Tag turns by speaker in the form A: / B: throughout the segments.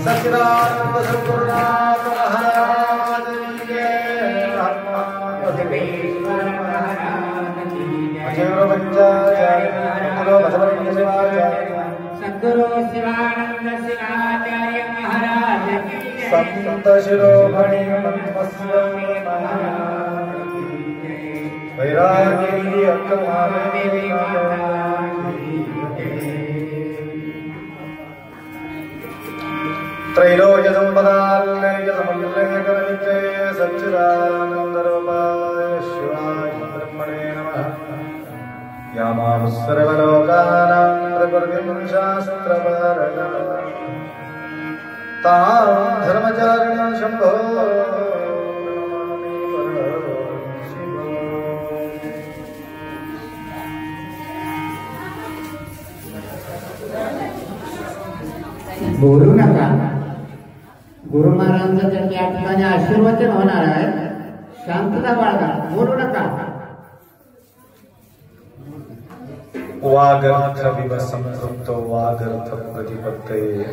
A: सच्चिदानंद सद्गुरुनाथ महाराज
B: सद्गुरु शिवानंद शिवाचार्य महाराज
A: संत शिरोमणि ब्रह्मस्वामी महाराज वैरागी अक्क महादेवी त्रैलोक्य संपदालय समन्वयकनित्ये सच्चिदानंद रूपाय शिवाय ब्रह्मणे नमः यामां सर्वलोकानां प्रकृतिं शास्त्रपारणं तां धर्मचारिणं शम्भो नमामि परमशिवो।
B: बोलू नका. गुरु महाराजांचं त्या ठिकाणी आशीर्वचन होणार आहे. शांतता बाळगा, बोलू नका.
A: वागर्थ विवसंपृक्तो वागर्थ प्रतिपत्तये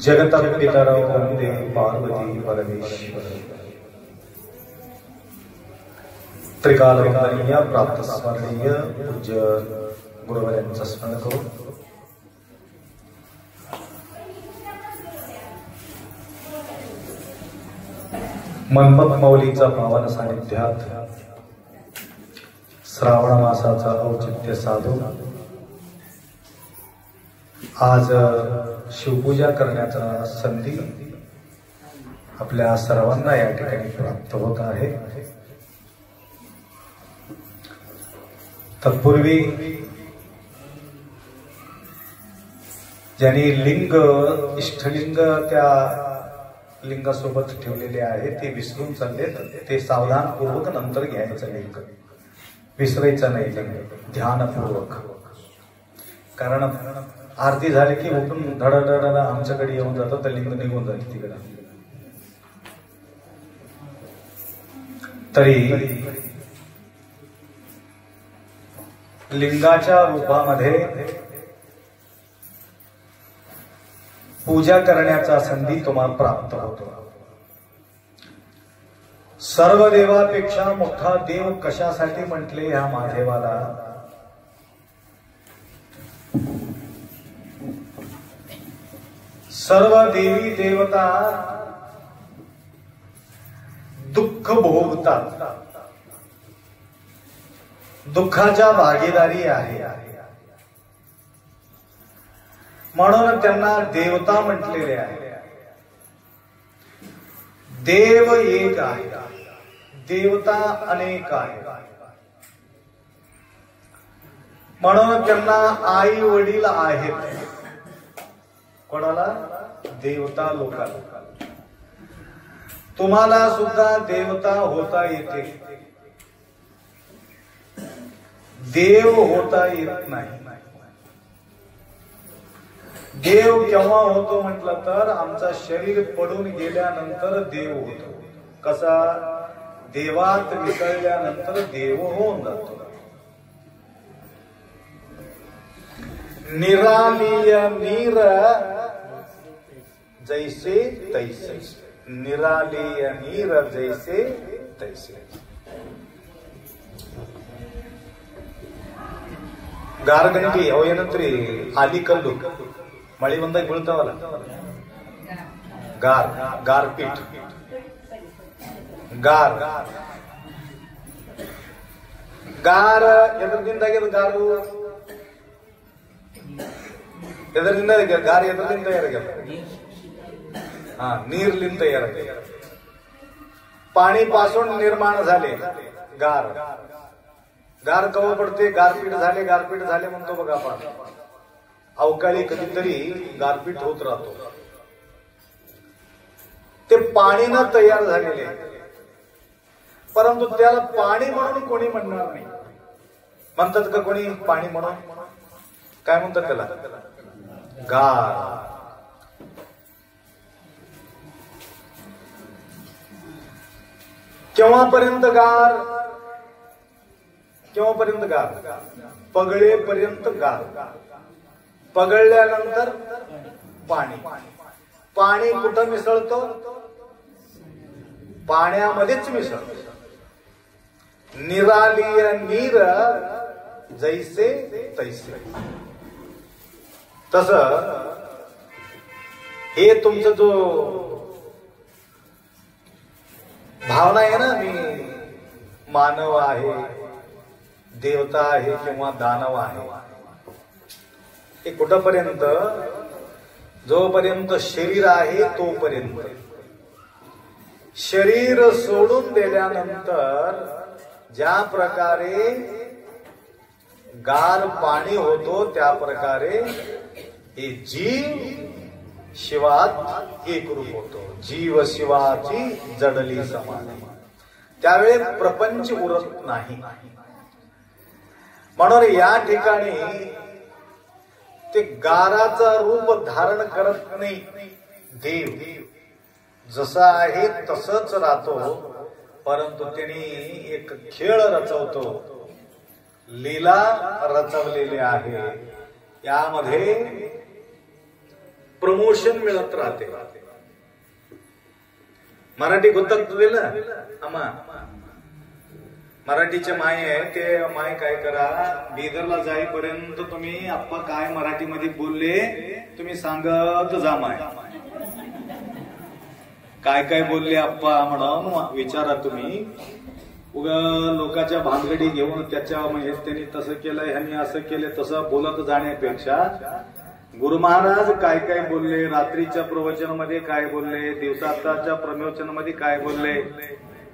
A: जगतपितरौ वंदे पार्वती परमेश्वर. त्रिकालवंदनीय प्राप्त स्मरणीय पूज्य गुरुवर्यांचं स्मरण करू. मनमत मौलीचा पावन सानिध्यात श्रावण मासाचा औचित्य साधून आज शिवपूजा करण्याचा संधी आपल्या सर्वांना या ठिकाणी प्राप्त होत आहे. तत्पूर्वी ज्यांनी लिंग इष्टलिंग त्या लिंगासोबत ठेवलेले आहे ते विसरून चालले, ते सावधानपूर्वक नंतर घ्यायचं लिंग, विसरायचं नाही लिंग, ध्यानपूर्वक. कारण आरती झाली की उठून धडधड आमच्याकडे येऊन जातं, तर लिंग निघून जाते तिकडं. तरी लिंगाच्या रूपामध्ये पूजा करण्याचा संधी तुम्हाला प्राप्त होतो. सर्व देवापेक्षा मोठा देव कशासाठी म्हटले ह्या महादेवाला? सर्व देवी देवता दुःख भोगतात, दुःखाच्या भागीदारी आहे, म्हणून त्यांना देवता म्हटलेले आहे. देव एक आहे, देवता अनेक आहे, म्हणून त्यांना आई वडील आहेत. कोणाला? देवता लोकांना. तुम्हाला सुद्धा देवता होता येते, देव होता येत नाही. देव केव्हा होतो म्हटलं तर आमचा शरीर पडून गेल्यानंतर देव होतो. कसा? देवात मिसळल्यानंतर देव होऊन जातो. निरालीय नीर जैसे तैसे, निरालीय नीर जैसे तैसे. गारगंटी अहो ಏನಂತ್ರಿ ಆಲಿ ಕಲ್ಲು ಮಳಿ ಬಂದಾಗ ಬೀಳ್ತಾವಲ್ಲ, ಗಾರ್ ಗಾರ್ಪೀಟ್ ಗಾರ್ ಗಾರ್ ಎದರದಿಂದಾಗ್ಯದ? ಗಾರು ಎದರಿಂದ ಗಾರ್ ಎದರಿಂದ ಎರಗ್ಯದ? ನೀರ್ಲಿಂದ ಎರಗ್ಯ. पाणीपासून निर्माण झाले गार. गार कवा पडते? गारपीट झाले, गारपीट झाले म्हणतो बघा आपण. अवकाळी कधीतरी गारपीट होत राहतो. ते पाणीनं तयार झालेले, परंतु त्याला पाणी म्हणून कोणी म्हणणार नाही. म्हणतात का कोणी पाणी म्हणून? काय म्हणतात त्याला? गार. केव्हापर्यंत गार? केव्हापर्यंत गार? पगळेपर्यंत गार. पगळल्यानंतर पाणी. पाणी कुठं मिसळतो? पाण्यामध्येच मिसळतो. निरालीय नीर जैसे तैसे. तस हे तुमचं जो भावना आहे ना, मी मानव आहे, देवता आहे किंवा दानव आहे, हे कुठपर्यंत? जोपर्यंत शरीर आहे तोपर्यंत. शरीर सोडून दिल्यानंतर ज्या प्रकारे गार पाणी होतो त्या प्रकारे हे जीव शिवात एकरूप होतो. जीव शिवाची जडली समान. त्यावेळी प्रपंच उरत नाही. म्हणून या ठिकाणी ते गाराचा रूप धारण करत नाही. देव जसा आहे तसंच राहतो, परंतु त्यांनी एक खेळ रचवतो, लीला रचवलेली आहे. यामध्ये प्रमोशन मिळत राहते. मराठी गुंतत दिलं आम्हा मराठीचे माय आहे ते माय काय करा, बिदरला जाईपर्यंत तुम्ही आप्पा काय मराठीमध्ये बोलले तुम्ही सांगत जा. माय काय काय बोलले आप्पा म्हणून विचारा तुम्ही. उगा लोकांच्या भानगडी घेऊन त्याच्या म्हणजे त्यांनी तसं केलं, ह्यांनी असं केलं, तसं बोलत जाण्यापेक्षा गुरु महाराज काय काय बोलले, रात्रीच्या प्रवचनामध्ये काय बोलले, दिवसाच्या प्रवचनामध्ये काय बोलले,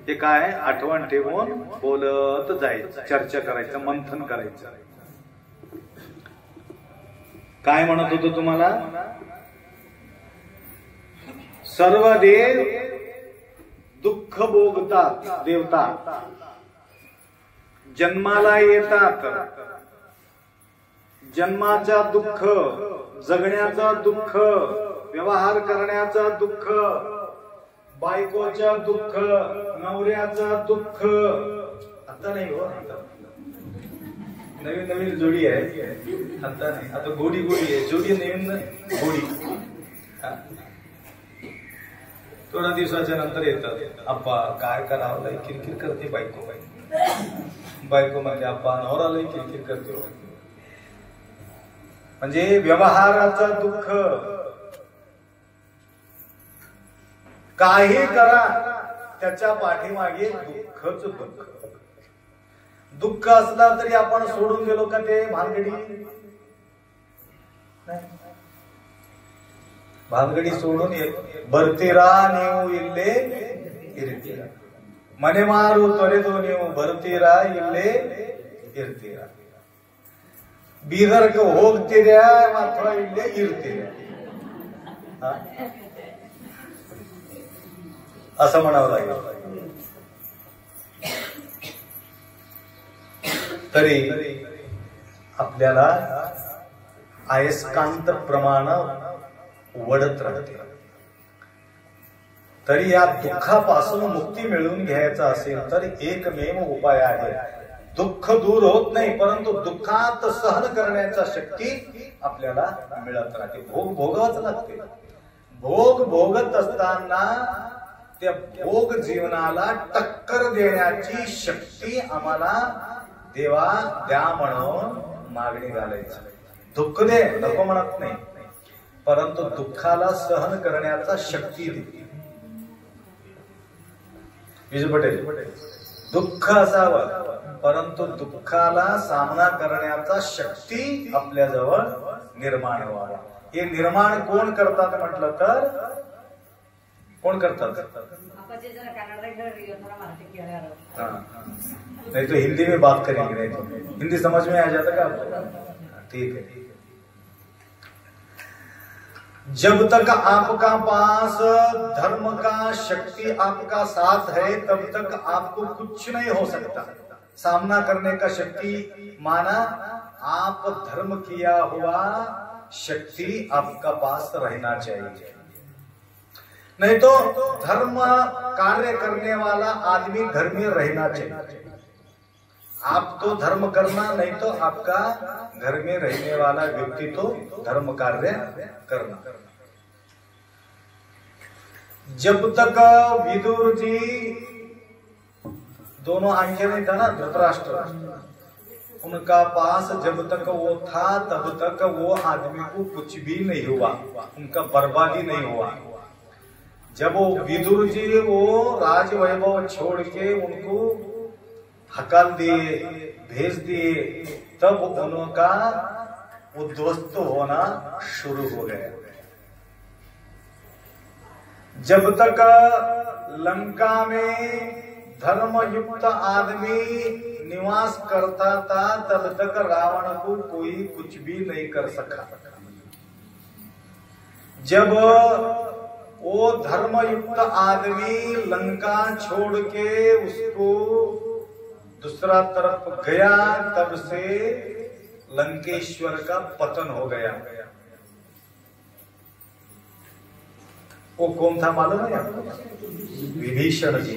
A: हे काय आठवण ठेवून बोलत जायचं, चर्चा करायचं, मंथन करायचं. काय म्हणत होतो तुम्हाला? सर्व देव दुःख भोगतात. देवता जन्माला येतात, जन्माचा दुःख, जगण्याचा दुःख, व्यवहार करण्याचा दुःख, बायकोच्या दुःख, नवऱ्याचा दुःख. आता नाही हो, नवीन नवीन जोडी आहे. आता नाही, आता गोडी गोडी आहे. जोडी नवीन गोडी. थोड्या दिवसाच्या नंतर येतात, आप्पा काय करावं, लय किरकिर करते बायको. बायको म्हणजे आप्पा नवरा लय किरकिर करते. म्हणजे व्यवहाराचं दुःख. काही करा त्याच्या पाठीमागे दुःखच दुःख. दुःख असला तरी आपण सोडून गेलो का ते भानगडी? भानगडी सोडून भरतीरा नेऊ इल्ले इरतीरा, मने मारू त्वरितो नेऊ भरतीरा इल्ले इरतीरा, बीदर होगतीर्या मात्र इल्ले इरतीरा, असं म्हणावं लागेल. तरी आपल्याला अयस्कांत प्रमाण वडत राहते. तरी या दुःखापासून मुक्ती मिळवून घ्यायचा असेल तर एकमेव उपाय आहे. दुःख दूर होत नाही, परंतु दुःखात सहन करण्याचा शक्ती आपल्याला मिळत राहते. भोग भोगावच लागते. भोग भोगत असताना त्या भोग जीवनाला टक्कर देण्याची शक्ती आम्हाला देवा द्या म्हणून मागणी घालायची. दुःख दे नको म्हणत नाही, परंतु दुःखाला सहन करण्याचा शक्ती दे. विजू पटेल, दुःख असावं परंतु दुःखाला सामना करण्याचा शक्ती आपल्याजवळ निर्माण व्हावा. हे निर्माण कोण करतात म्हटलं तर कोण करतात? नहीं तो हिंदी में बात करेंगे. नहीं तो हिंदी समझ में आ जाता का आपको? ठीक है. जब तक आपका पास धर्म का शक्ति आपका साथ है तब तक आपको कुछ नहीं हो सकता. सामना करने का शक्ति माना आप धर्म किया हुआ शक्ति आपका पास रहना चाहिए. नहीं तो धर्म कार्य करने वाला आदमी घर में रहना चाहिए. आप तो धर्म करना, नहीं तो आपका घर में रहने वाला व्यक्ति तो धर्म कार्य करना। जब तक विदुर जी दोनों आंखें नहीं था ना धृतराष्ट्र, उनका पास जब तक वो था तब तक वो आदमी को कुछ भी नहीं हुआ, उनका बर्बादी नहीं हुआ। जब वो विदुर जी वो राज वैभव छोड़ के उनको हकाल दिए, भेज दिए, तब उनका उद्ध्वस्त होना शुरू हो गया। जब तक लंका में धर्मयुक्त आदमी निवास करता था तब तक रावण को कोई कुछ भी नहीं कर सका। जब वो धर्मयुक्त आदमी लंका छोड़ के उसको दूसरा तरफ गया, तब से लंकेश्वर का पतन हो गया। वो कौन था मालूम है आपको? विभीषण जी।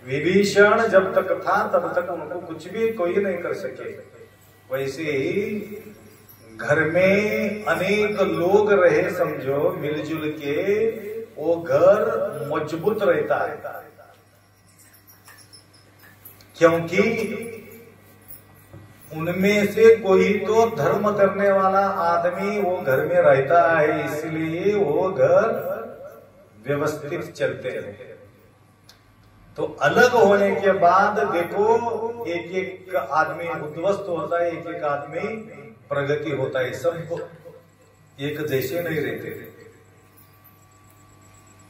A: विभीषण जब तक था तब तक उनको कुछ भी कोई नहीं कर सके। वैसे ही घर में अनेक लोग रहे समझो मिलजुल के, वो घर मजबूत रहता है, क्योंकि उनमें से कोई तो धर्म करने वाला आदमी वो घर में रहता है, इसलिए वो घर व्यवस्थित चलते हैं। तो अलग होने के बाद देखो एक एक आदमी उद्ध्वस्त होता है, एक एक आदमी प्रगति होता है, सब एक जैसे नहीं रहते।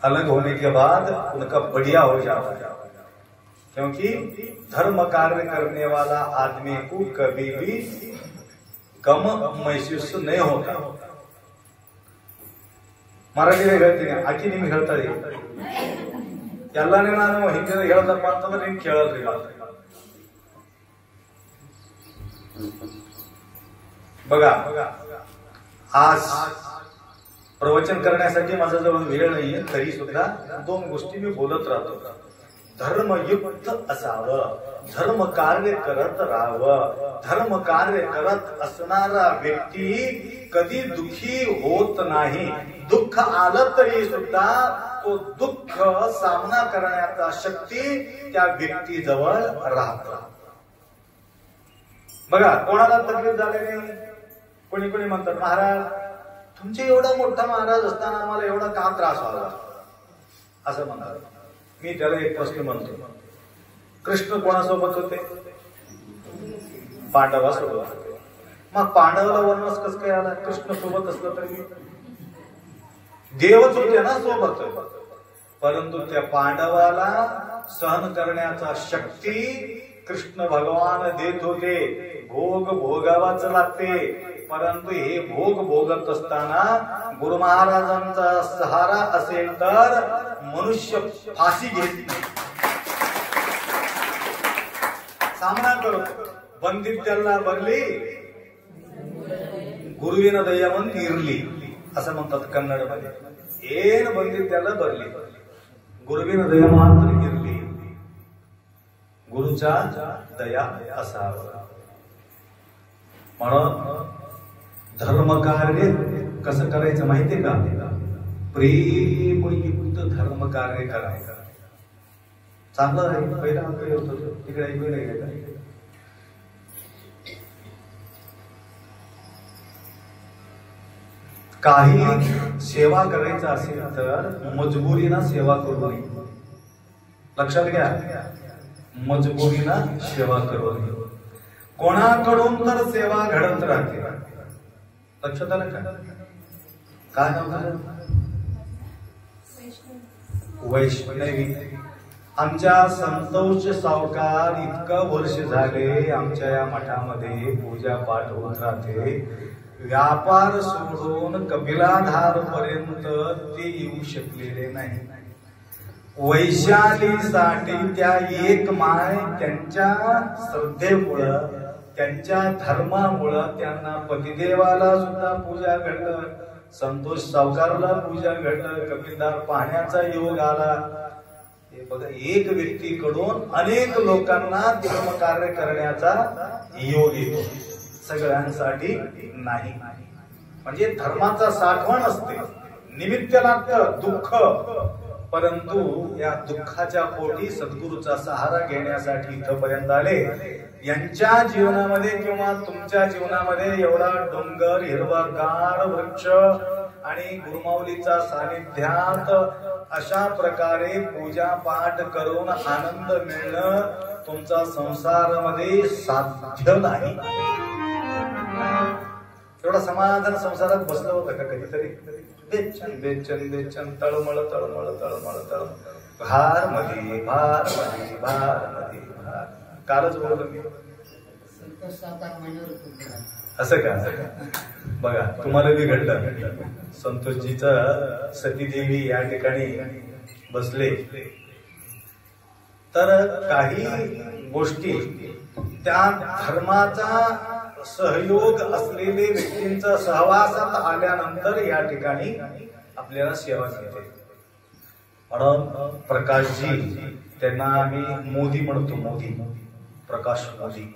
A: अलग होने के बाद उनका बढ़िया हो जाता है, क्योंकि धर्म कार्य करने वाला आदमी को कभी भी कम महसूस नहीं होता। ಮರಾಠಿಯಲ್ಲಿ ಹೇಳ್ತೀನಿ, ಆಕಿ ನಿಮ್ಗೆ ಹೇಳ್ತಾರೆ, ಎಲ್ಲಾನೇ ನಾನು ಹಿಂದಿನ ಹೇಳ್ದಪ್ಪ ಅಂತಂದ್ರೆ ನಿಮ್ಗೆ ಕೇಳಲ್ರಿ. बघा, आज प्रवचन करण्यासाठी माझ्याजवळ वेळ नाहीये, तरी सुद्धा दोन गोष्टी मी बोलत राहतो. धर्मयुक्त असावं, धर्म कार्य करत राहावं. धर्म कार्य करत असणारा व्यक्ती कधी दुःखी होत नाही. दुःख आलं तरी सुद्धा तो दुःख सामना करण्याचा शक्ती त्या व्यक्तीजवळ राहतो. बघा, कोणाला तकलीफ झाली नाही. कोणी कोणी म्हणतात, महाराज तुमचे एवढा मोठा महाराज असताना आम्हाला एवढा का त्रास व्हावा, असं म्हणतात. मी त्याला एक प्रश्न म्हणतो, कृष्ण कोणासोबत होते? पांडवासोबत होते. मग पांडवाला वनवास कसं काय आला? कृष्ण सोबत असलं तरी देवच होते ना सोबत, परंतु त्या पांडवाला सहन करण्याचा शक्ती कृष्ण भगवान देत होते. भोग भोगावाच लागते, परंतु हे भोग भोगत असताना गुरु महाराजांचा सहारा असेल तर मनुष्य फाशी घेत नाही, सामना करतो. बंदीत त्याला भरली, गुरुविन दयावन इरली असं म्हणतात कन्नडमध्ये. ಏನ್ ಬಂದಿದ್ದೆಲ್ಲ ಬರಲಿ, गुरुविन दयामान इरली. गुरुचा दया असावा. म्हणून धर्मकार्य कसं करायचं माहितीये का? प्रेमयुक्त धर्म कार्य करायचं. चांगलं आहे. पहिला होतो तिकडे ऐकून काही सेवा करायचं असेल तर मजबुरीनं सेवा करू नये. लक्षात घ्या, मजबुरीनं सेवा करू नये. कोणाकडून तर सेवा घडत राहते. लक्षात आलं का? काय नाव? वैष्णवी. आमच्या संतोष सावकार इतकं वर्ष झाले आमच्या या मठामध्ये पूजा पाठ होत राहते. व्यापार सोडून कपिलाधार पर्यंत ते येऊ शकलेले नाही. वैशालीसाठी त्या एक माय त्यांच्या श्रद्धेमुळं, त्यांच्या धर्मामुळं त्यांना पतिदेवाला सुद्धा पूजा घडलं, संतोष सावकारला पूजा घडलं, कपिलधार पाहण्याचा योग आला. हे बघा, एक व्यक्तीकडून अनेक लोकांना धर्मकार्य करण्याचा योग येतो, सगळ्यांसाठी नाही. म्हणजे धर्माचा साठवण असते, निमित्त लागतं दुःख, परंतु या दुःखाच्या पोटी सद्गुरूचा सहारा घेण्यासाठी इथपर्यंत आले. यांच्या जीवनामध्ये किंवा तुमच्या जीवनामध्ये एवढा डोंगर, हिरवागार वृक्ष आणि गुरुमाऊलीचा सानिध्यात अशा प्रकारे पूजा पाठ करून आनंद मिळणं तुमचा संसारामध्ये साध्य नाही. एवढा समाधान संसारात बसलं होतं का कधीतरी? बेचन बेचन बेचन, तळमळ तळमळ तळमळ तळमळ, भार मध्ये भार मध्ये भार मध्ये भार. कालच बोललो मी असं का? बघा, तुम्हाला बी घडलं. संतोषजीचं सतीदेवी या ठिकाणी बसले, तर काही गोष्टी त्या धर्माचा सहयोग असलेले व्यक्तींचा सहवासात आल्यानंतर या ठिकाणी आपल्याला सेवा मिळते. म्हणून प्रकाशजी, त्यांना आम्ही मोदी म्हणतो, मोदी, प्रकाश मोदी.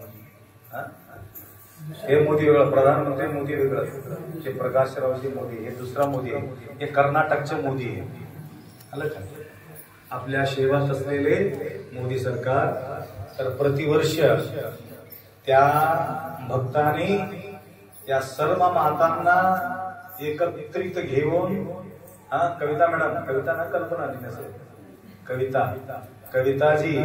A: हे मोदी वेगळं, प्रधानमंत्री मोदी वेगळं, हे प्रकाशरावजी मोदी हे दुसरा मोदी आहे, हे कर्नाटकचे मोदी आहे. आलं का? आपल्या सेवात असलेले मोदी सरकार. तर प्रतिवर्ष त्या भक्तांनी या सर्व मातांना एकत्रित घेऊन, कविता मॅडम, कविता ना, कल्पना नसेल, कविताजी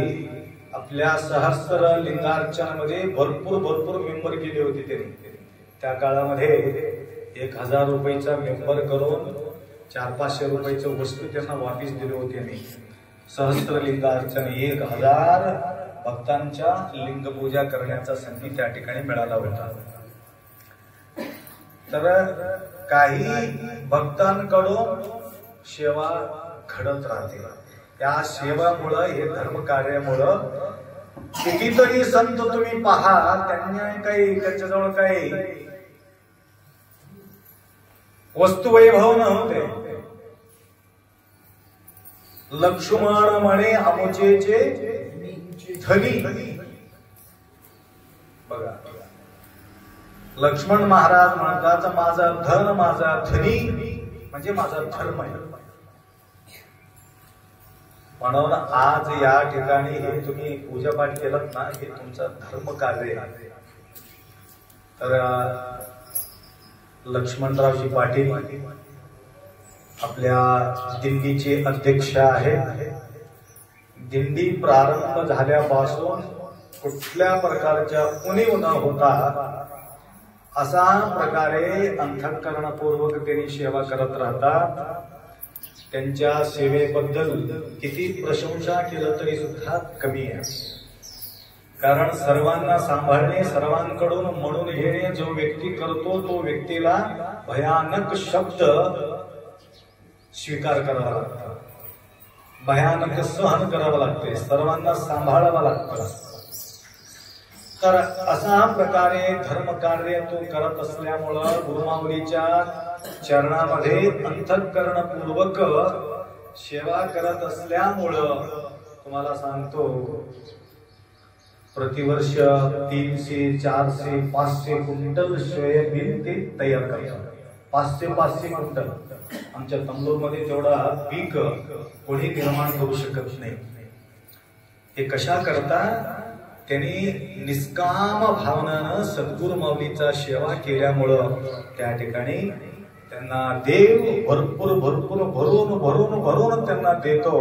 A: आपल्या सहस्त्र लिंगार्चन मध्ये भरपूर मेंबर केले होते त्यांनी. त्या काळामध्ये 1000 रुपयाचा मेंबर करून 400-500 रुपयाचं वस्तू त्यांना वापिस दिले होते मी. सहस्त्र लिंगार्चन 1000 भक्तांच्या लिंगपूजा करण्याचा संधी त्या ठिकाणी मिळाला होता. तर काही भक्तांकडून सेवा घडत राहते. त्या सेवामुळं, हे धर्म कार्यामुळं कितीतरी संत तुम्ही पहा, त्यांच्याजवळ काही वस्तुवैभव नव्हते. लक्ष्मण म्हणे अमुचेचे धनी. बघा, लक्ष्मण महाराज म्हणतात, माझा धन, माझा धनी म्हणजे माझा धर्म आहे. म्हणून आज या ठिकाणी हे तुम्ही पूजापाठ केलं ना, हे तुमचं धर्म कार्य आहे. तर लक्ष्मणरावजी पाटील आपल्या दिंडीचे अध्यक्ष आहेत. दिंडी प्रारंभ झाल्यापासून कुठल्या प्रकारच्या उणीव न होता असा प्रकारे अंतःकरणपूर्वक त्यांनी सेवा करत राहतात. त्यांच्या सेवेबद्दल किती प्रशंसा केलं तरी सुद्धा कमी आहे. कारण सर्वांना सांभाळणे, सर्वांकडून म्हणून घेणे जो व्यक्ती करतो, तो व्यक्तीला भयानक शब्द स्वीकार करावा लागतो, भयानक सहन करावं लागते, सर्वांना सांभाळावं लागतं. तर अशा प्रकारे धर्मकार्य तो करत असल्यामुळं गुरुमाऊलीच्या चरणामध्ये अंतःकरणपूर्वक सेवा करत असल्यामुळं तुम्हाला सांगतो, प्रतिवर्ष 300, 400, 500 क्विंटल सोयाबीन ते तयार करतात. 500 क्विंटल. आमच्या तंबूरमध्ये तेवढा पीक कोणी निर्माण करू शकत नाही. हे कशा करता? त्यांनी निष्काम भावनानं सद्गुरु माऊलीचा सेवा केल्यामुळं त्या ठिकाणी त्यांना देव भरपूर भरून त्यांना देतो.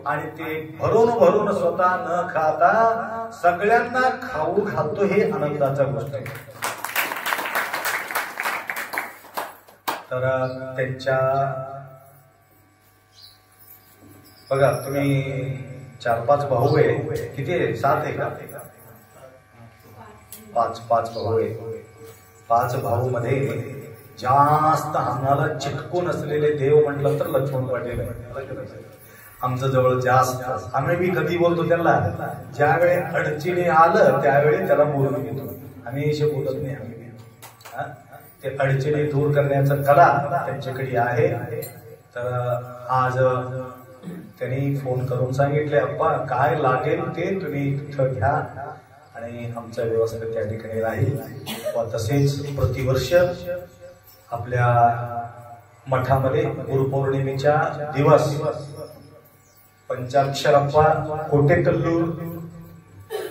A: आणि ते भरून स्वतः न खाता सगळ्यांना खाऊ घालतो. हे आनंदाचा गोष्ट आहे. तर त्यांच्या बघा, तुम्ही 4-5 भाऊ आहे, किती आहे? 7 आहे का? 5 भाऊ आहे. 5 भाऊ मध्ये जास्त आम्हाला चिटकून असलेले देव म्हटलं तर लक्ष्मण पाटील आहे. आमचं जवळ जास्त. आम्ही बी कधी बोलतो त्यांना, ज्यावेळी अडचणी आलं त्यावेळी त्याला बोलून घेतो. आम्ही असे बोलत नाही. आम्ही ते अडचणी दूर करण्याचा कला त्यांच्याकडे आहे. तर आज त्यांनी फोन करून सांगितले, अप्पा काय लागेल ते तुम्ही तिथं घ्या आणि आमचा व्यवस्था त्या ठिकाणी राहील. व तसेच प्रतिवर्ष आपल्या मठामध्ये गुरुपौर्णिमेच्या दिवस पंचाक्षरप्पा कोटेकल्लूर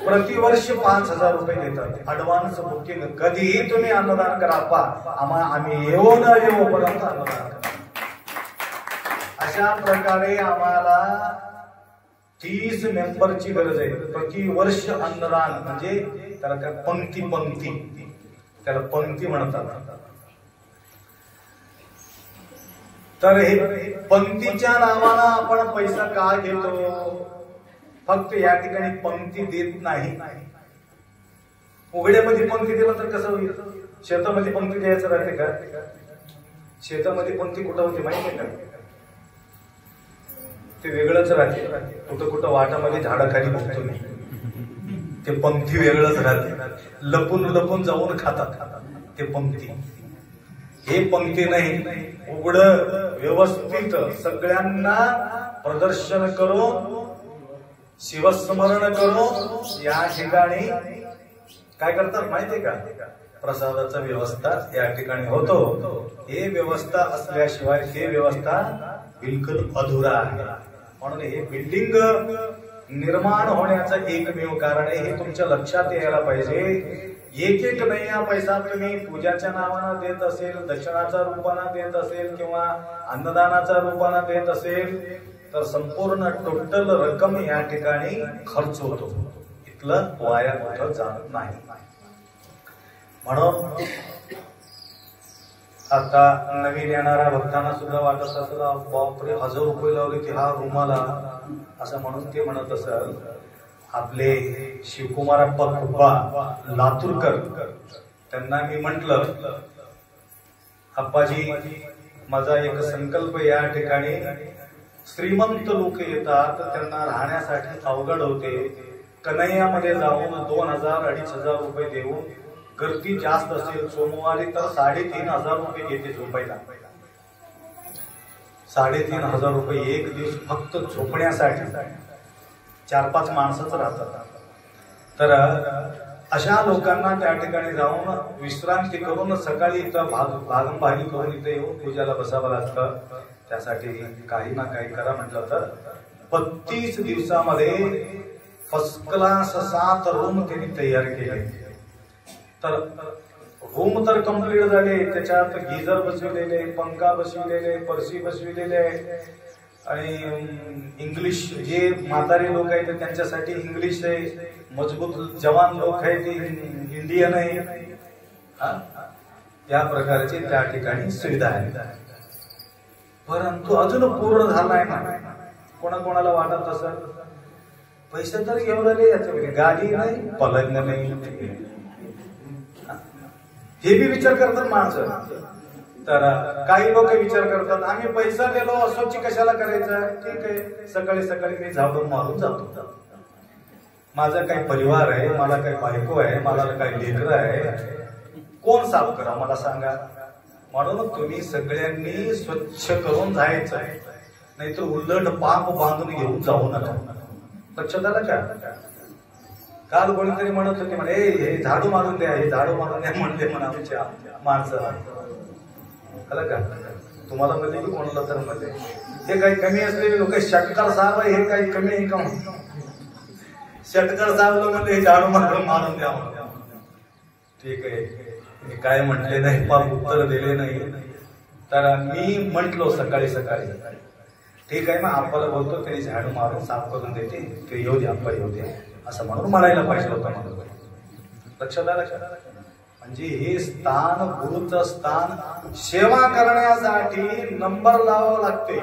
A: प्रतिवर्ष 5,000 रुपये देतात ऍडव्हान्स बुकिंग. कधीही तुम्ही अन्नदान करा अप्पा, आम्ही येऊ न येऊ पर्यंत अन्नदान करा. अशा प्रकारे आम्हाला 30 मेंबरची गरज आहे. प्रतिवर्ष अन्नदान म्हणजे त्याला काय पंक्ती त्याला पंक्ती म्हणतात. तर हे पंक्तीच्या नावानं आपण पैसा का घेतो? फक्त या ठिकाणी पंक्ती देत नाही. उघड्यामध्ये पंक्ती दिलं तर कसं होईल? शेतामध्ये पंक्ती द्यायचं राहते का? शेतामध्ये पंक्ती कुठं होती माहिती आहे का? ते वेगळंच राहते. कुठं कुठं वाटामध्ये झाडाखाली बघतो मी, ते पंक्ती वेगळंच राहते. लपून जाऊन खातात ते पंक्ती. हे पंक्ती नाही, उघड व्यवस्थित सगळ्यांना प्रदर्शन करून शिवस्मरण करून या ठिकाणी काय करतात माहितीये का? प्रसादाचा व्यवस्था या ठिकाणी होतो. हे व्यवस्था असल्याशिवाय हे व्यवस्था बिलकुल अधुरा आहे. म्हणून हे बिल्डिंग निर्माण होण्याचं एकमेव कारण आहे. हे तुमच्या लक्षात यायला पाहिजे. एक नया पैसा तुम्ही पूजाच्या नावानं देत असेल, दक्षिणाच्या रूपानं देत असेल किंवा अन्नदानाच्या रूपानं देत असेल तर संपूर्ण टोटल रक्कम या ठिकाणी खर्च होतो. इथलं वाया कुठं जात नाही. म्हणून आता नवीन येणाऱ्या भक्तांना सुद्धा वाटत असेल बापरे 1000 रुपये लावले की हा रुमाला असं म्हणून ते म्हणत असेल. आपले शिवकुमारप्पा खुब्बा लातूरकर त्यांना मी म्हटलं, अप्पाजी माझा एक संकल्प या ठिकाणी श्रीमंत लोक येतात त्यांना राहण्यासाठी अवघड होते. कन्हैयामध्ये जाऊन 2000-2500 रुपये देऊन गर्दी जास्त असेल सोमवारी तर 3500 रुपये घेते झोपायला. 3500 रुपये एक दिवस फक्त झोपण्यासाठी. 4-5 माणसंच राहतात. तर अशा लोकांना त्या ठिकाणी जाऊन विश्रांती करून सकाळी इथं भागमभागी करून इथे येऊन पूजाला बसावं लागतं. त्यासाठी काही ना काही करा म्हटलं तर 32 दिवसामध्ये फर्स्ट क्लास 7 रूम त्यांनी तयार केले. तर रूम तर कम्प्लीट झाले, त्याच्यात गिझर बसविलेले, पंखा बसविलेले, परशी बसविलेले आणि इंग्लिश जे म्हातारे लोक आहेत त्यांच्यासाठी इंग्लिश आहे, मजबूत जवान लोक आहेत ते इंडियन आहे. या प्रकारची त्या ठिकाणी सुविधा आहे. परंतु अजून पूर्ण झालाय ना. कोणाकोणाला वाटत असं पैसे तर घेऊन आले, याच्यामध्ये गाडी नाही, पलंग नाही, हे बी विचार करतात माणसं. तर काही लोक विचार करतात आम्ही पैसा दिलो असोची कशाला करायचं. ठीक आहे, सकाळी सकाळी मी झाडून मारून जातो. माझा काही परिवार आहे, मला काही बायको आहे, मला काही लेकरं आहे, कोण साफ करा मला सांगा. म्हणून तुम्ही सगळ्यांनी स्वच्छ करून जायचं, नाहीतर उलट पाप बांधून घेऊन जाऊ नका. लक्षात आलं का? काल कोणीतरी म्हणत होते म्हणे हे झाडू मारून द्या, हे झाडू मारून द्या म्हणले म्हणा आमच्या माणसं. आलं का? तुम्हाला मध्ये की कोणाला तर मध्ये हे काही कमी असलेले लोक षटकार साहेब हे काही कमी आहे का? षटकार साहेब म्हणजे हे झाडू मारून द्या. ठीक आहे, मी काय म्हटले नाही, पण उत्तर दिले नाही. तर मी म्हंटलो सकाळी सकाळी ठीक आहे, मग आपल्याला बोलतो तरी झाडू मारून साफ करून देते, ते येऊ दे, आपण येऊ दे असं म्हणून म्हणायला पाहिजे होतं. म्हणून लक्षात आलं. म्हणजे हे स्थान, गुरुचं स्थान सेवा करण्यासाठी नंबर लावावं लागते.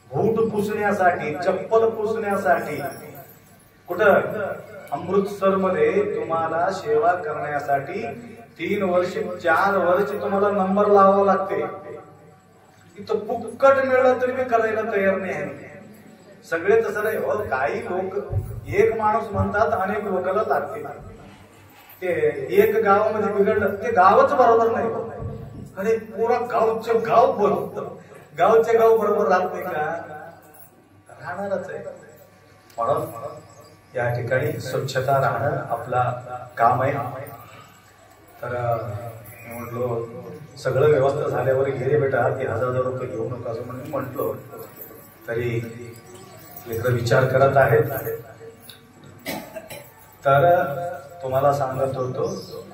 A: बूट पुसण्यासाठी, चप्पल पुसण्यासाठी. कुठं? अमृतसर मध्ये तुम्हाला सेवा करण्यासाठी 3 वर्ष 4 वर्ष तुम्हाला नंबर लावावा लागते. इथं फुक्कट मिळलं तरी मी करायला तयार नाही. सगळे तसं नाही हो. काही लोक, एक माणूस म्हणतात अनेक लोकांना लागते. ते एक गावामध्ये बिघडलं ते गावच बरोबर नाही. आणि पुरा गावचे गाव बरोबर, गावचे गाव बरोबर राहत नाही का? खाणारच आहे. म्हणून या ठिकाणी स्वच्छता राहणं आपला काम आहे. तर मी म्हटलो सगळं व्यवस्था झाल्यावर घे रे बेटा, ते 1000 रुपये घेऊ नका असं म्हणून म्हटलो, तरी लेकरं विचार करत आहेत. तर तुम्हाला सांगत होतो,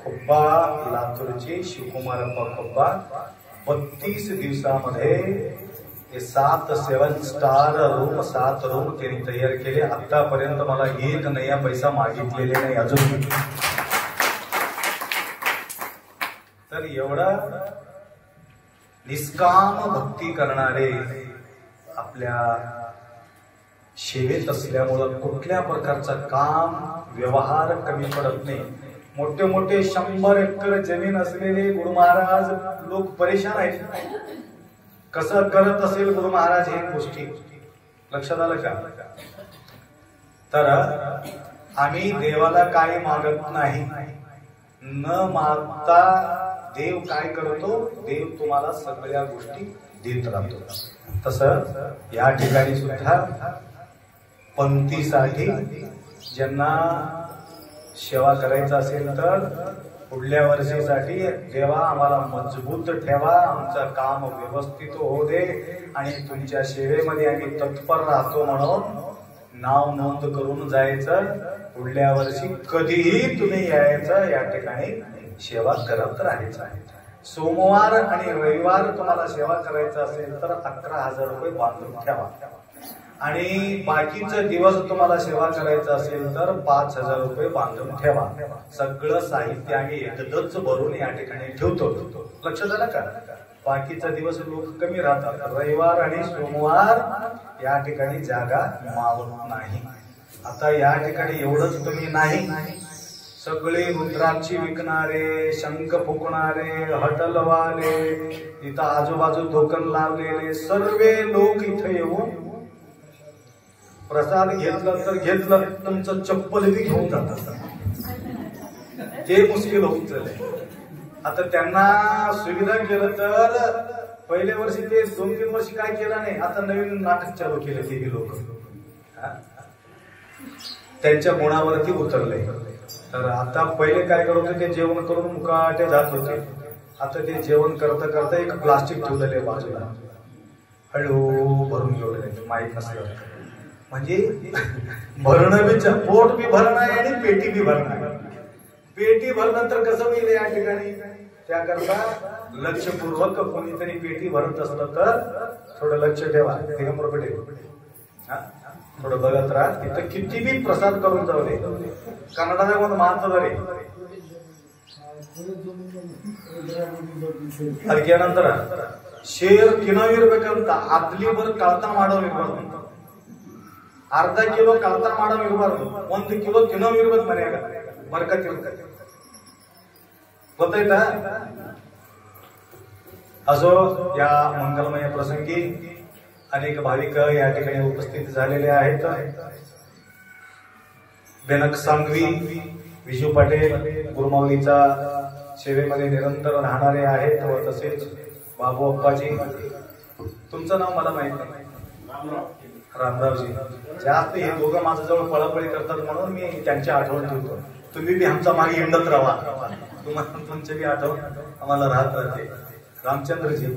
A: खुब्बा लातूरची शिवकुमारप्पा खुब्बा 32 दिवसामध्ये 7 स्टार रूम 7 रूम त्यांनी तयार केले. आतापर्यंत मला 1 नया पैसा मागितलेले नाही अजून. तर एवढा निष्काम भक्ती करणारे आपल्या सेवेत असल्यामुळं कुठल्या प्रकारचा काम व्यवहार कमी पडत नाही. मोठे मोठे 100 एकर जमीन असलेले गुरु महाराज लोक परेशान आहेत. कसं करत असेल गुरु महाराज हे गोष्टी लक्षात आलं का? तर आम्ही देवाला काही मागत नाही. न मागता देव काय करतो? देव तुम्हाला सगळ्या गोष्टी देत राहतो. तसं या ठिकाणी सुद्धा पंक्तीसाठी ज्यांना सेवा करायचं असेल तर पुढल्या वर्षीसाठी देवा आम्हाला मजबूत ठेवा, आमचं काम व्यवस्थित होऊ दे आणि तुमच्या सेवेमध्ये आम्ही तत्पर राहतो म्हणून नाव नोंद करून जायचं. पुढल्या वर्षी कधीही तुम्ही यायचं, या ठिकाणी सेवा करत राहायचं आहे. सोमवार आणि रविवार तुम्हाला सेवा करायचं असेल तर 11,000 रुपये बांधून ठेवा आणि बाकीचे दिवस तुम्हाला सेवा करायचं असेल तर 5,000 रुपये बांधून ठेवा. सगळं साहित्य आम्ही एकदाच भरून या ठिकाणी ठेवतो. लक्षात आलं का? बाकीचा दिवस लोक कमी राहतात. रविवार आणि सोमवार या ठिकाणी जागा मावत नाही. आता या ठिकाणी एवढंच तुम्ही नाही, सगळे रुद्राक्षी विकणारे, शंख फुकणारे, हॉटेलवाले, इथं आजूबाजू दुकान लावलेले सर्व लोक इथे येऊन प्रसाद घेतलं तर घेतलं, तुमचं चप्पल बी घेऊन जातात. ते मुश्किल होऊन चाललंय. आता त्यांना सुविधा केलं तर पहिल्या वर्षी ते 2-3 वर्षी काय केलं नाही. आता नवीन नाटक चालू केले ते लोक, त्यांच्या गुणावरती उतरले. तर आता पहिले काय करत होते, ते जेवण करून मुकाटे जात होते. आता ते जेवण करता करता एक प्लास्टिक ठेवलेले बाजूला, हळू भरून घेऊन माहीत नसलं म्हणजे भरणं बी, पोट बी भरणं आहे आणि पेटी बी भरणं आहे. पेटी भरणं तर कसं होईल या ठिकाणी, त्याकरता लक्षपूर्वक कोणीतरी पेटी भरत असलं तर थोडं लक्ष ठेवा. दिगंबर पटेल थोडं बघत राहा. तिथं किती बी प्रसाद करून जाऊ दे, ಕನ್ನಡದಾಗ ಮಾತದರಿ. ಅದಕ್ಕೇನಂತಾರ, ಶೇರ್ ತಿನ್ನೋವಿರ್ಬೇಕಂತ, ಅದ್ಲಿ ಬರ್ ಕಳ್ತನ ಮಾಡೋರು ಇರ್ಬಾರ್ದು. ಅರ್ಧ ಕಿಲೋ ಕಳ್ತನ ಮಾಡೋರು ಇರ್ಬಾರ್ದು, 1 ಕಿಲೋ ತಿನ್ನೋವಿರ್ಬೇಕು ಮನ್ಯಾಗ, ಬರ್ಕತ್ ಇರ್ತದೆ. ಗೊತ್ತಾಯ್ತಾ? असो या मंगलमय प्रसंगी अनेक भाविक या ठिकाणी उपस्थित झालेले आहेत. बेनक सांगवी, विजू पाटील गुरुमाऊलीचा सेवेमध्ये निरंतर राहणारे आहेत व तसेच बाबू अप्पाजी. तुमचं नाव मला माहित नाही, रामरावजी. जास्त हे दोघं माझ्या जवळ पळापळी करतात म्हणून मी त्यांची आठवण ठेवतो. तुम्ही बी आमचा मागे हिंडत राहा, तुम्हाला तुमची बी आठवण आम्हाला राहत राहते. रामचंद्रजी,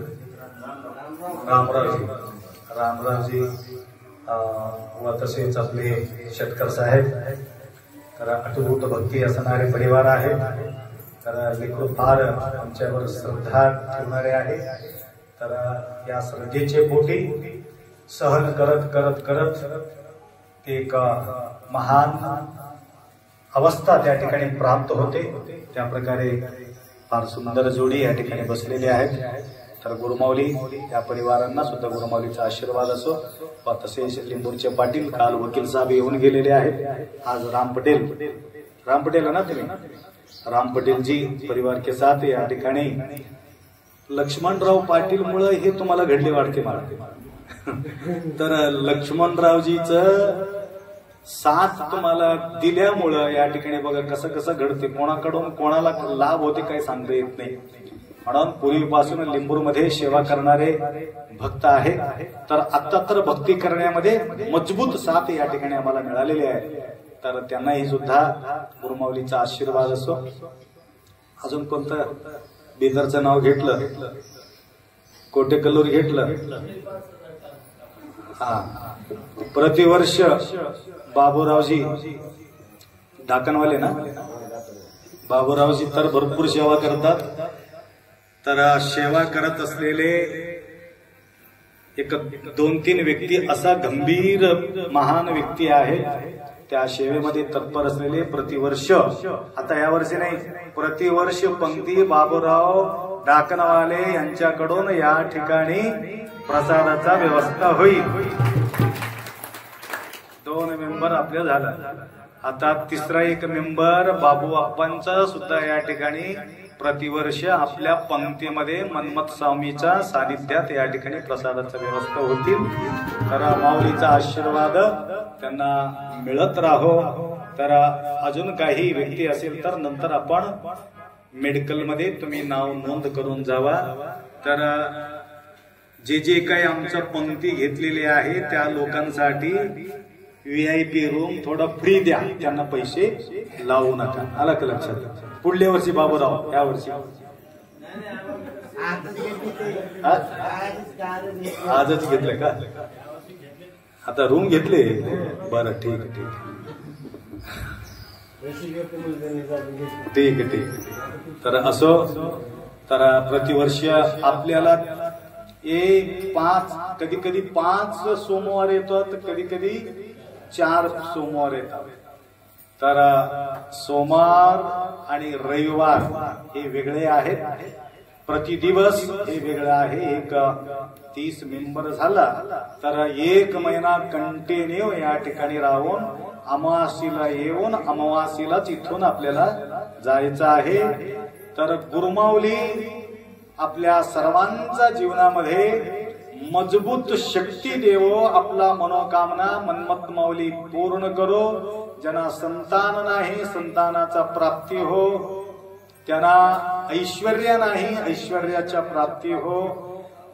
A: रामरावजी व तसेच आपले शेतकर साहेब. तर अटूट भक्ती असणारे परिवार आहेत. तर लेकरू फार आमच्यावर श्रद्धा ठेवणारे आहे. तर या श्रद्धेचे पोटी सहन करत करत करत एक महान अवस्था त्या ठिकाणी प्राप्त होते. त्या प्रकारे फार सुंदर जोडी या ठिकाणी बसलेली आहेत. तर गुरुमाऊली या परिवारांना सुद्धा गुरुमाऊलीचा आशीर्वाद असो. व तसेच लिंबूरचे पाटील काल वकील साहेब येऊन गेलेले आहेत. आज राम पटेल ना तुम्ही, राम पटेल जी परिवार के साथ या ठिकाणी लक्ष्मणराव पाटील मुळे हे तुम्हाला घडले वाटते मला. तर लक्ष्मणरावजीच साथ तुम्हाला दिल्यामुळं या ठिकाणी बघा कसं कसं घडते, कोणाकडून कोणाला लाभ होते काही सांगता येत नाही. म्हणून पूर्वीपासून लिंबूरमध्ये सेवा करणारे भक्त आहेत. तर आता तर भक्ती करण्यामध्ये मजबूत साथ या ठिकाणी आम्हाला मिळालेली आहे. तर त्यांनाही सुद्धा गुरुमाऊलीचा आशीर्वाद असो. अजून कोणतं बिदरचं नाव घेतलं, कोटेकल्लूर घेतलं. हा, प्रतिवर्ष बाबूरावजी ढाकणवाले ना, बाबूरावजी तर भरपूर सेवा करतात. तर सेवा करत असलेले एक 2-3 व्यक्ती असा गंभीर महान व्यक्ती आहेत. त्या सेवेमध्ये तत्पर असलेले प्रतिवर्ष, आता यावर्षी नाही, प्रतिवर्ष पंक्ती बाबूराव ढाकणवाले यांच्याकडून या ठिकाणी प्रसादाचा व्यवस्था होईल. 2 मेंबर आपल्या झाला. आता तिसरा एक मेंबर बाबू आप्पांचा सुद्धा या ठिकाणी प्रतिवर्ष आपल्या पंक्तीमध्ये मन्मथ स्वामीच्या सानिध्यात या ठिकाणी प्रसादाचा व्यवस्था होतील. तर माऊलीचा आशीर्वाद त्यांना मिळत राहो. तर अजून काही व्यक्ती असेल तर नंतर आपण मेडिकलमध्ये तुम्ही नाव नोंद करून जावा. तर जे जे काही आमच्या पंक्ती घेतलेली आहे त्या लोकांसाठी VIP रूम थोडा फ्री द्या, त्यांना पैसे लावू नका. आला का लक्षात? पुढल्या वर्षी बाबूराव, या वर्षी आजच घेतलंय का? आता रूम घेतले, बरं ठीक आहे, ठीक आहे, ठीक आहे. तर असो, तर प्रतिवर्ष आपल्याला 5 कधी कधी 5 सोमवार येतात, कधी कधी 4 सोमवार येतात. तर सोमवार आणि रविवार हे वेगळे आहेत, प्रतिदिवस हे वेगळं आहे. एक 30 मेंबर झाला तर 1 महिना कंटिन्यू या ठिकाणी राहून अमावासीला येऊन अमावासीलाच इथून आपल्याला जायचं आहे. तर गुरुमाऊली आपल्या सर्वांच्या जीवनामध्ये मजबूत शक्ती देवो, आपला मनोकामना मन्मथ माऊली पूर्ण करो. ज्यांना संतान नाही संतानाचा प्राप्ती हो, त्यांना ऐश्वर्य नाही ऐश्वर्याच्या प्राप्ती हो.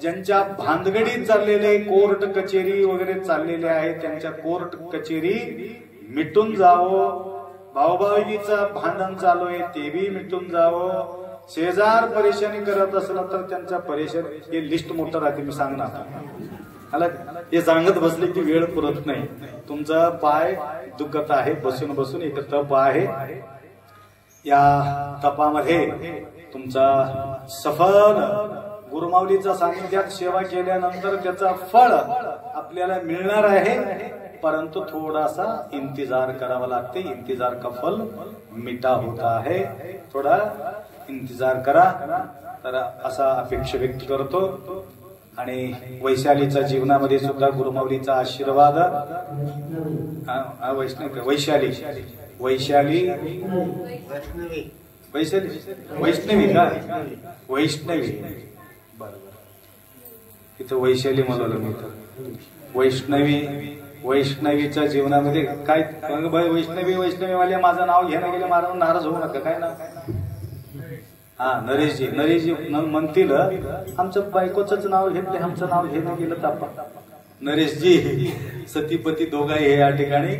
A: ज्यांच्या भानगडीत चाललेले कोर्ट कचेरी वगैरे चाललेले आहे त्यांच्या कोर्ट कचेरी मिटून जावो. भाऊभाऊजीचं भांडण चालू आहे ते बी मिटून जावं. शेजार परेशानी करत असलं तर त्यांच्या परेशानी, हे लिस्ट मोठं राहते मी सांगणार. हे सांगत बसले की वेळ पुरत नाही. तुमचा पाय दुखत आहे, बसून बसून एक तप आहे. या तपामध्ये तुमचा सफल गुरुमाऊलीच्या सानिध्यात सेवा केल्यानंतर त्याचा फळ आपल्याला मिळणार आहे. परंतु थोडासा इंतजार करावा लागते. इंतजार का फल मिठा होता है, थोडा इंतजार करा. तर असा अपेक्षा व्यक्त करतो. आणि वैशालीच्या जीवनामध्ये सुद्धा गुरुमाऊलीचा आशीर्वाद. वैशाली वैशाली वैष्णवी का? वैष्णवी, बरोबर. इथं वैशाली म्हणलं मी. तर वैष्णवीच्या जीवनामध्ये काय वैष्णवी वाले माझं नाव घेणं गेले, महाराज नाराज होऊ नका. काय नाव? हा, नरेशजी म्हणतील आमचं बायकोच नाव घेतले, आमचं नाव घेणं गेलं तर आपण. नरेशजी सतीपती दोघाही हे या ठिकाणी.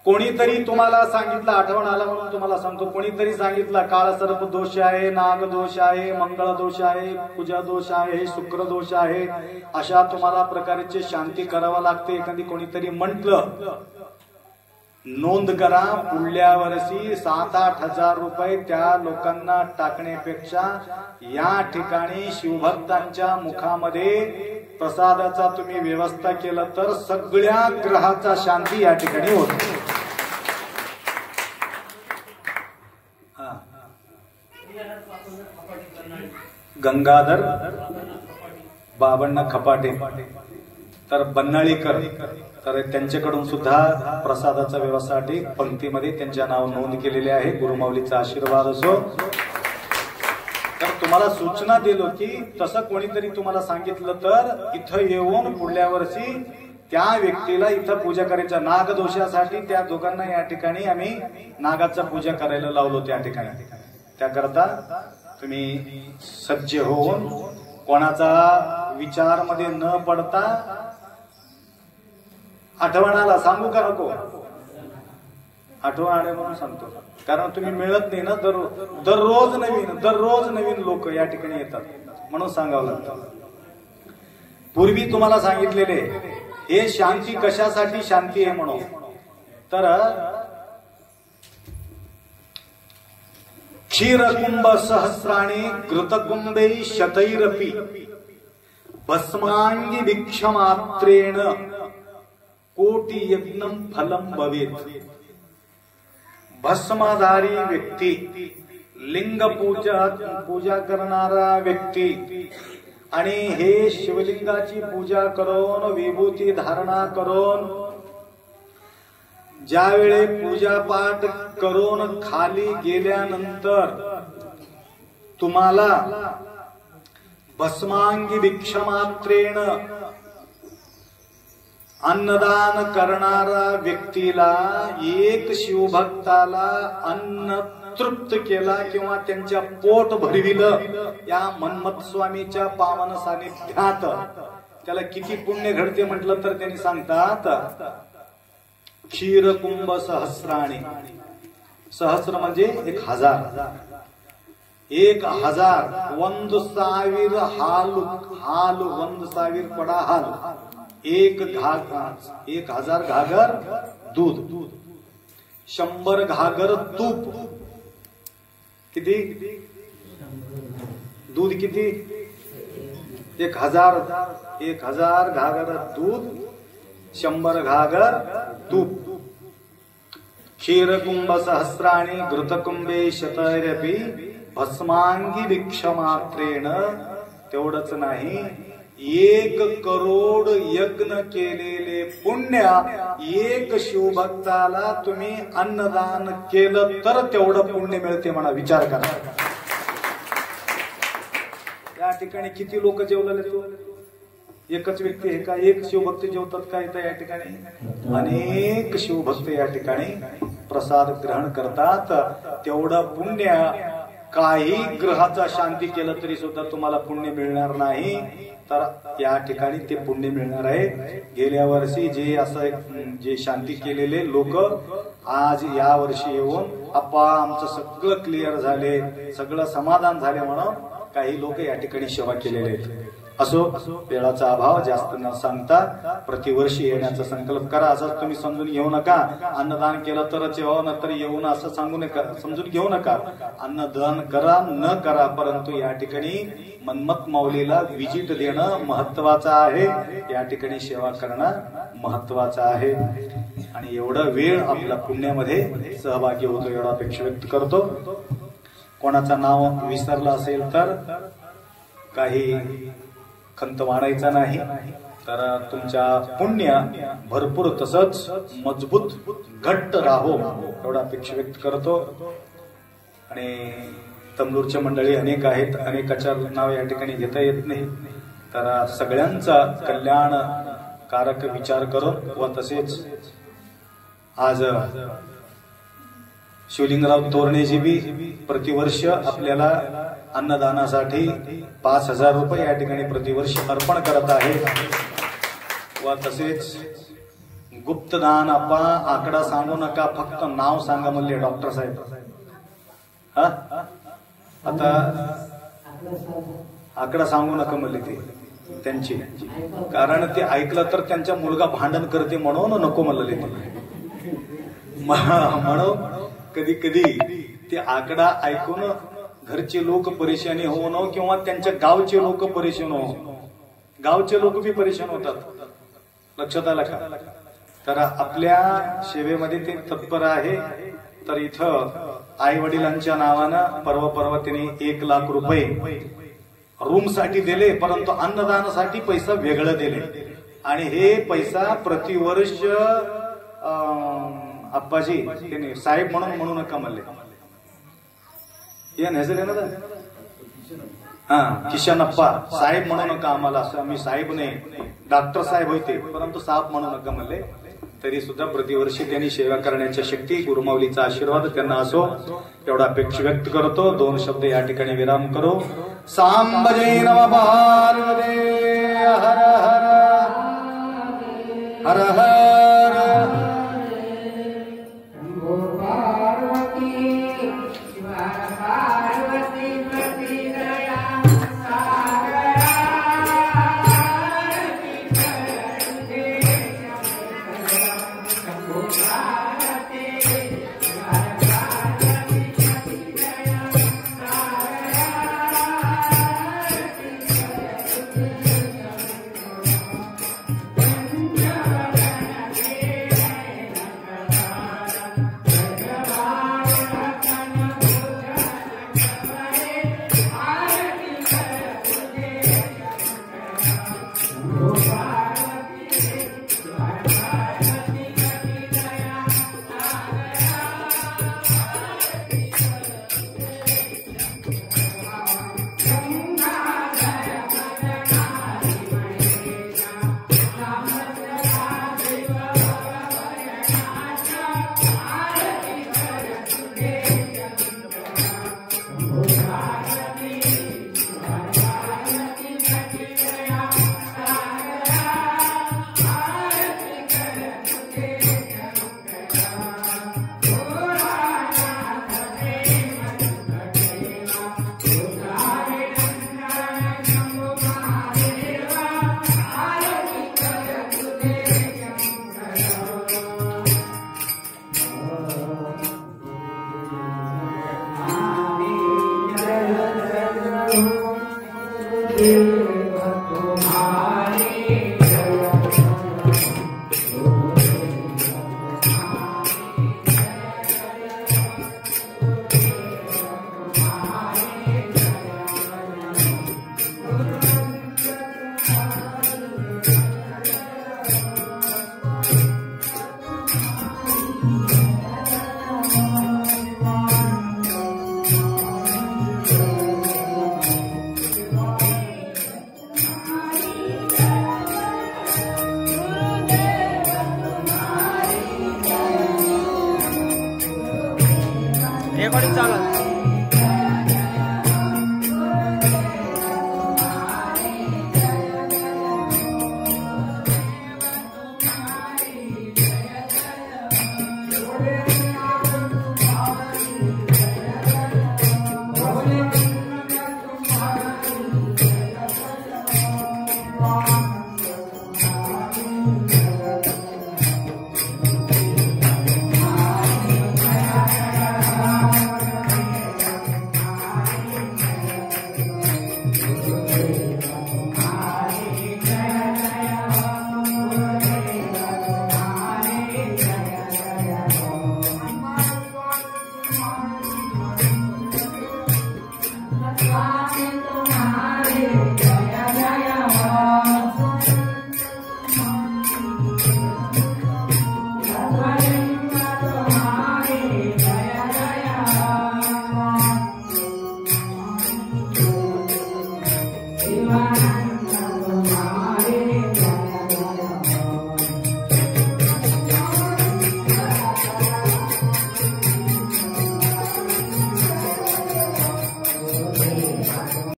A: कोणीतरी तुम्हाला सांगितलं, आठवण आला म्हणून तुम्हाला सांगतो, कोणीतरी सांगितलं काळसर्प दोष आहे, नाग दोष आहे, मंगळ दोष आहे, पूजा दोष आहे, शुक्र दोष आहे, अशा तुम्हाला प्रकारची शांती करावा लागते. एखादी कोणीतरी म्हटलं, नोंद करा. पुढल्या वर्षी 7-8 हजार रुपये त्या लोकांना टाकण्यापेक्षा या ठिकाणी शिवभक्तांच्या मुखामध्ये प्रसादाचा तुम्ही व्यवस्था केलं तर सगळ्या ग्रहाचा शांती या ठिकाणी होते. गंगाधर बाबण्णा खपाटे, तर बन्नाळीकर, तर त्यांच्याकडून सुद्धा प्रसादाच्या व्यवस्थेसाठी पंक्तीमध्ये त्यांच्या नाव नोंद केलेले आहे. गुरुमाऊलीचा आशीर्वाद असो. तर तुम्हाला सूचना दिलो की तसं कोणीतरी तुम्हाला सांगितलं तर इथं येऊन पुढल्या वर्षी त्या व्यक्तीला इथं पूजा करायचं. नागदोषासाठी त्या दोघांना या ठिकाणी आम्ही नागाचा पूजा करायला लावलो त्या ठिकाणी. त्याकरता तुम्ही सज्ज होऊन कोणाचा विचार मध्ये न पडता आठवणाला सांगू का नको? आठवण आले म्हणून सांगतो, कारण तुम्ही मिळत नाही ना. दररोज नवीन लोक या ठिकाणी येतात म्हणून सांगावं लागतं. पूर्वी तुम्हाला सांगितलेले हे शांती कशासाठी शांती आहे म्हणून, तर क्षीरकुंभ सहस्राणी घृतकुंभे शतैरपि भस्मांगी भिक्षमात्रेण कोटी यज्ञम फलम भवेत. भस्मधारी व्यक्ती, लिंग पूजा करणारा व्यक्ती आणि हे शिवलिंगाची पूजा करून विभूती धारणा करून ज्यावेळे पूजापाठ करून खाली गेल्यानंतर तुम्हाला भस्मांगी भिक्षमात्रेण अन्नदान करणारा व्यक्तीला, एक शिवभक्ताला अन्न तृप्त केला किंवा त्यांच्या पोट भरविलं या मन्मथ स्वामीच्या पावन सानिध्यात त्याला किती पुण्य घडते म्हटलं तर त्यांनी सांगतात क्षीरकुंभ सहस्राणी. सहस्र म्हणजे 1000. 1000 1,000 हाल 1,000 पडा हाल. 1000 घागर दूध, 100 घागर तूप. किती दूध? किती? 1000 घागर दूध, 100 घागर तूप. क्षीरकुंभ सहस्राणी घृतकुंभे शतैरपि भस्मांगी भिक्षमात्रेण. तेवढंच नाही, 1 करोड यज्ञ केलेले पुण्य एक शिवभक्ताला तुम्ही अन्नदान केलं तर तेवढं पुण्य मिळते म्हणा. विचार करा. या ठिकाणी किती लोक जेवलेले? तो एकच व्यक्ती आहे का? एक शिवभक्त जेवतात का इथं या ठिकाणी? अनेक शिवभक्त या ठिकाणी प्रसाद ग्रहण करतात. तेवढं पुण्य काही ग्रहाचा शांती केलं तरी सुद्धा तुम्हाला पुण्य मिळणार नाही. तर या ठिकाणी ते पुण्य मिळणार आहे. गेल्या वर्षी जे शांती केलेले लोक आज या वर्षी येऊन आप्पा आमचं सगळं क्लिअर झाले, सगळं समाधान झाले म्हणून काही लोक या ठिकाणी सेवा केलेले आहेत. असो, वेळाचा अभाव जास्त न सांगता प्रतिवर्षी येण्याचा संकल्प करा. असं तुम्ही समजून घेऊ नका अन्नदान केलं तरच येऊ नंतर येऊ ना असं सांगू नका, समजून घेऊ नका. अन्नदान करा न करा, परंतु या ठिकाणी मन्मथ माऊलीला विजिट देणं महत्वाचं आहे. या ठिकाणी सेवा करणं महत्वाचं आहे. आणि एवढा वेळ आपल्या पुण्यामध्ये सहभागी होतो एवढा अपेक्षा व्यक्त करतो. कोणाचं नाव विसरलं असेल तर काही खंत वाढायचा नाही. तर तुमच्या पुण्य भरपूर तसंच मजबूत घट्ट राहो एवढा अपेक्षा व्यक्त करतो. आणि तमलूरच्या मंडळी अनेक आहेत, अनेकाच्या नाव या ठिकाणी घेता येत नाही. तर सगळ्यांचा कल्याणकारक विचार करून व तसेच आज शिवलिंगराव तोरणेजी बी प्रतिवर्ष आपल्याला अन्नदानासाठी 5,000 रुपये या ठिकाणी प्रतिवर्ष अर्पण करत आहे. व तसेच गुप्तदान आप्पा आकडा सांगू नका, फक्त नाव सांगा म्हणले डॉक्टर साहेब. आता आकडा सांगू नका म्हणले ते त्यांची, कारण ते ऐकलं तर त्यांचा मुलगा भांडण करते म्हणून नको म्हणले ते. म्हणून कधी कधी ते आकडा ऐकून घरचे लोक परेशानी होणं किंवा त्यांच्या गावचे लोक परेशान हो, गावचे लोक बी परेशान होतात. लक्षात आलं का? तर आपल्या सेवेमध्ये ते तत्पर आहे. तर इथं आई वडिलांच्या नावानं परवा त्यांनी 1 लाख रुपये रूम साठी दिले, परंतु अन्नदानासाठी पैसा वेगळं दिले. आणि हे पैसा प्रतिवर्ष आप्पाजी त्यांनी साहेब म्हणू नका म्हणले. या नजर ना किशन अप्पा साहेब म्हणू नका आम्हाला, असं आम्ही साहेब नाही, डॉक्टर साहेब होते परंतु साहेब म्हणू नका म्हणले. तरी सुद्धा प्रतिवर्षी त्यांनी सेवा करण्याच्या शक्ती गुरुमाऊलीचा आशीर्वाद त्यांना असो एवढा अपेक्षा व्यक्त करतो. 2 शब्द या ठिकाणी विराम करू. सांब जय नमः पार्वती हर हर हर हर
C: रेकॉर्डिंग चालू